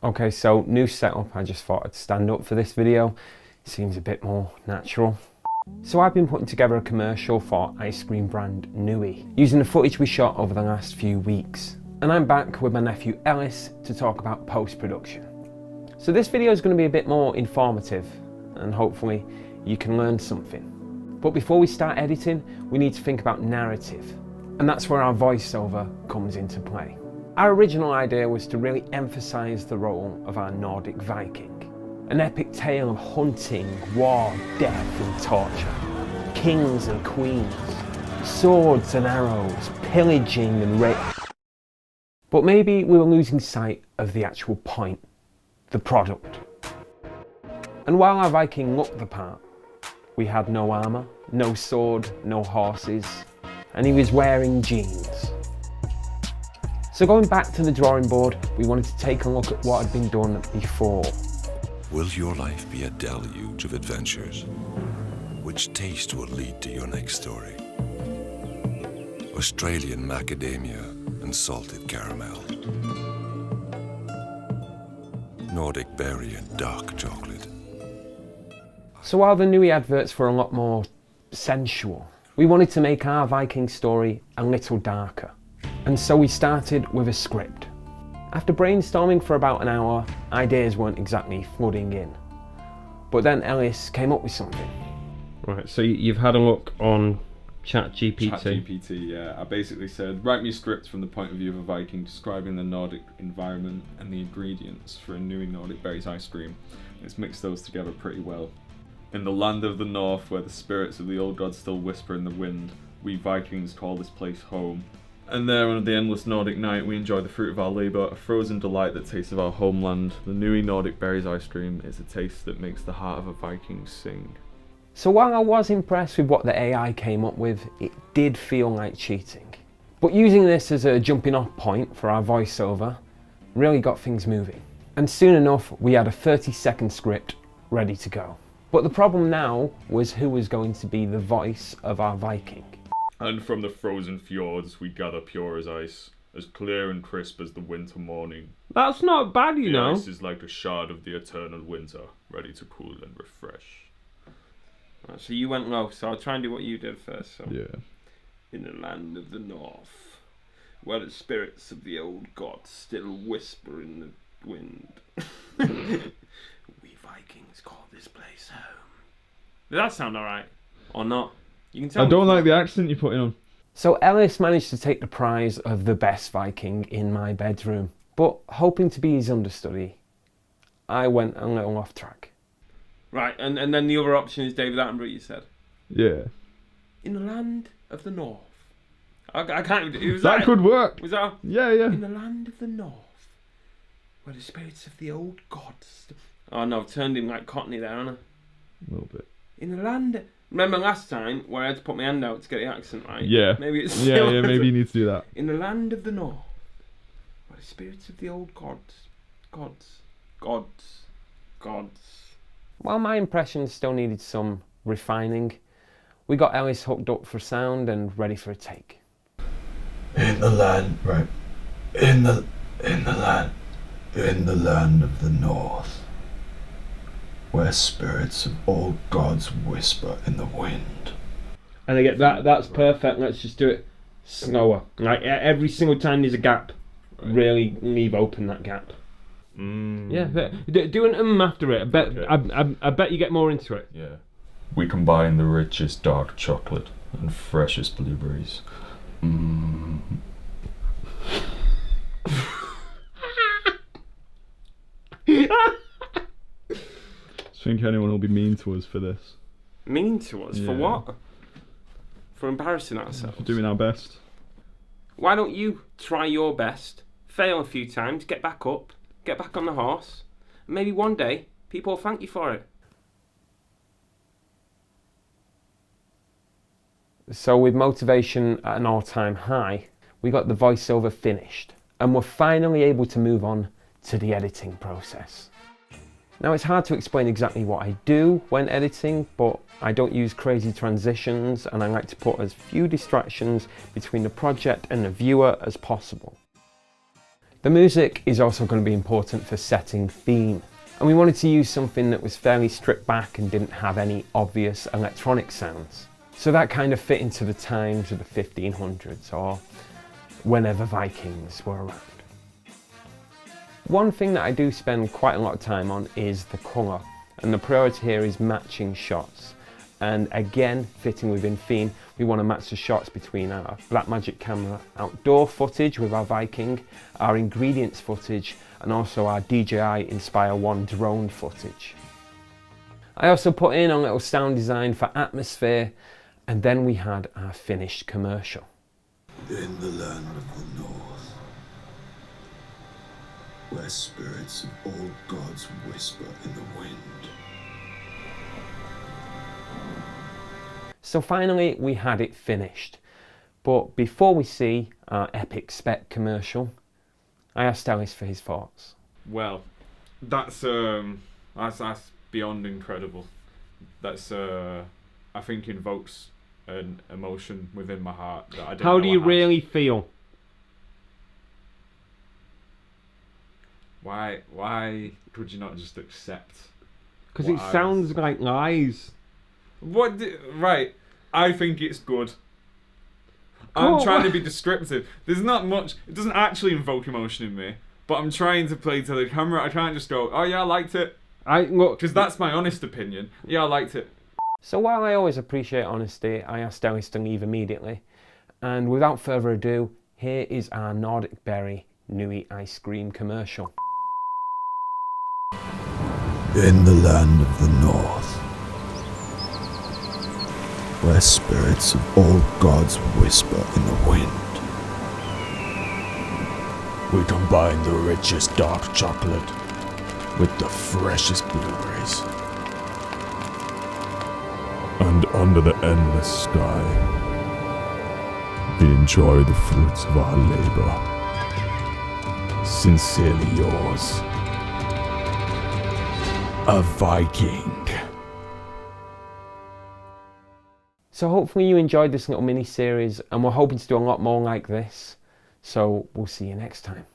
Okay, so new setup. I just thought I'd stand up for this video. It seems a bit more natural. So I've been putting together a commercial for ice cream brand Nuii, using the footage we shot over the last few weeks. And I'm back with my nephew Ellis to talk about post-production. So this video is going to be a bit more informative and hopefully you can learn something. But before we start editing, we need to think about narrative. And that's where our voiceover comes into play. Our original idea was to really emphasise the role of our Nordic Viking. An epic tale of hunting, war, death and torture. Kings and queens. Swords and arrows. Pillaging and rape. But maybe we were losing sight of the actual point. The product. And while our Viking looked the part, we had no armour, no sword, no horses, and he was wearing jeans. So going back to the drawing board, we wanted to take a look at what had been done before. Will your life be a deluge of adventures? Which taste will lead to your next story? Australian macadamia and salted caramel. Nordic berry and dark chocolate. So while the Nuii adverts were a lot more sensual, we wanted to make our Viking story a little darker. And so we started with a script. After brainstorming for about an hour, ideas weren't exactly flooding in. But then Ellis came up with something. Right, so you've had a look on ChatGPT. ChatGPT, yeah. I basically said, write me a script from the point of view of a Viking describing the Nordic environment and the ingredients for a Nuii Nordic berries ice cream. It's mixed those together pretty well. In the land of the north, where the spirits of the old gods still whisper in the wind, we Vikings call this place home. And there under the endless Nordic night, we enjoy the fruit of our labour, a frozen delight that tastes of our homeland. The Nuii Nordic berries ice cream is a taste that makes the heart of a Viking sing. So while I was impressed with what the AI came up with, it did feel like cheating. But using this as a jumping off point for our voiceover really got things moving. And soon enough, we had a 30-second script ready to go. But the problem now was who was going to be the voice of our Viking. And from the frozen fjords we gather pure as ice, as clear and crisp as the winter morning. That's not bad, you know. The ice is like a shard of the eternal winter, ready to cool and refresh. Right, so you went low, so I'll try and do what you did first. So. Yeah. In the land of the north, where the spirits of the old gods still whisper in the wind. We Vikings call this place home. Does that sound alright? Or not? You can tell I don't like the accent you're putting on. So Ellis managed to take the prize of the best Viking in my bedroom. But hoping to be his understudy, I went a little off track. Right, and then the other option is David Attenborough, you said? Yeah. In the land of the north. I can't even do that. Could work. Was that? Yeah, yeah. In the land of the north, where the spirits of the old gods... Oh no, I've turned him like Cockney there, haven't I? A little bit. In the land... Remember last time where I had to put my hand out to get the accent right? Yeah. Maybe it's yeah, maybe you need to do that. In the land of the north, where the spirits of the old gods. While my impressions still needed some refining, we got Ellis hooked up for sound and ready for a take. In the land, right? In the land of the north, where spirits of old gods whisper in the wind. And I get that's perfect. Let's just do it slower. Like every single time there's a gap, really leave open that gap. Yeah, do an after it. I bet okay. I bet you get more into it. Yeah. We combine the richest dark chocolate and freshest blueberries. I think anyone will be mean to us for this. Mean to us? Yeah. For what? For embarrassing ourselves? For doing our best. Why don't you try your best, fail a few times, get back up, get back on the horse, and maybe one day people will thank you for it. So with motivation at an all-time high, we got the voiceover finished and were finally able to move on to the editing process. Now it's hard to explain exactly what I do when editing, but I don't use crazy transitions and I like to put as few distractions between the project and the viewer as possible. The music is also going to be important for setting theme, and we wanted to use something that was fairly stripped back and didn't have any obvious electronic sounds. So that kind of fit into the times of the 1500s or whenever Vikings were around. One thing that I do spend quite a lot of time on is the colour, and the priority here is matching shots. And again, fitting within theme, we want to match the shots between our Blackmagic camera outdoor footage with our Viking, our ingredients footage, and also our DJI Inspire 1 drone footage. I also put in a little sound design for atmosphere, and then we had our finished commercial. In the land of the north, where spirits of old gods whisper in the wind. So finally we had it finished, but before we see our epic spec commercial, I asked Ellis for his thoughts. Well, that's beyond incredible. That's I think invokes an emotion within my heart that I didn't How know do you I had. really feel? Why could you not just accept? Because what it I sounds was- like lies. Right, I think it's good. Cool. I'm trying to be descriptive. There's not much. It doesn't actually invoke emotion in me, but I'm trying to play to the camera. I can't just go, oh yeah, I liked it, Look, because that's my honest opinion. Yeah, I liked it. so while I always appreciate honesty, I asked Ellis to leave immediately. And without further ado, here is our Nordic Berry Nuii ice cream commercial. In the land of the north, where spirits of old gods whisper in the wind. We combine the richest dark chocolate with the freshest blueberries. And under the endless sky, we enjoy the fruits of our labor. Sincerely yours, a Viking. So hopefully you enjoyed this little mini series, and we're hoping to do a lot more like this. So we'll see you next time.